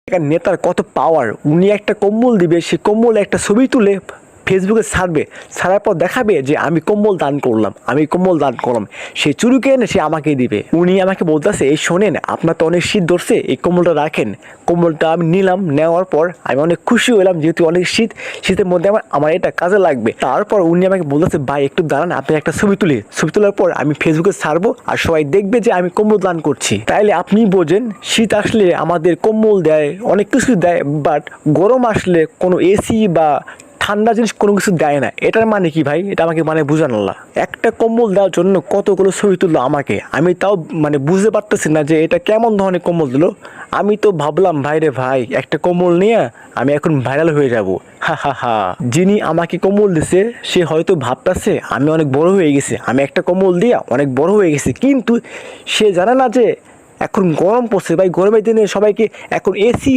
একটা নেতার কত পাওয়ার, উনি একটা কম্বল দিবে, সে কম্বলে একটা ছবি তুলে ফেসবুকে ছাড়বে, ছাড়ার পর দেখাবে যে আমি কম্বল দান করলাম, আমি কম্বল দান করলাম, সে চুরুকে এনে সে আমাকে দিবে। উনি আমাকে বলতেছে, এই শোনেন আপনার তো অনেক শীত ধরছে, এই কম্বলটা রাখেন। কম্বলটা আমি নিলাম, নেওয়ার পর আমি অনেক খুশি হলাম, যেহেতু অনেক শীত, শীতের মধ্যে আমার এটা কাজে লাগবে। তারপর উনি আমাকে বলতেছে, ভাই একটু দাঁড়ান, আপনি একটা ছবি তুলি, ছবি তোলার পর আমি ফেসবুকে ছাড়বো আর সবাই দেখবে যে আমি কম্বল দান করছি। তাইলে আপনি বোঝেন, শীত আসলে আমাদের কম্বল দেয়, অনেক কিছু দেয়, বাট গরম আসলে কোনো এসি বা ঠান্ডা জিনিস কোনো কিছু দেয় না। এটার মানে কি ভাই? এটা আমাকে মানে বুঝান আল্লাহ। একটা কম্বল দেওয়ার জন্য কতগুলো ছবি তুললো আমাকে, আমি তাও মানে বুঝতে পারতেছি না যে এটা কেমন ধরনের কম্বল দিল। আমি তো ভাবলাম ভাই রে ভাই, একটা কম্বল নিয়ে আমি এখন ভাইরাল হয়ে যাব। হা হা হা। যিনি আমাকে কম্বল দিছে সে হয়তো ভাবতেছে আমি অনেক বড় হয়ে গেছি, আমি একটা কম্বল দিয়ে অনেক বড় হয়ে গেছি, কিন্তু সে জানে না যে এখন গরম পড়ছে ভাই, গরমের দিনে সবাইকে এখন এসি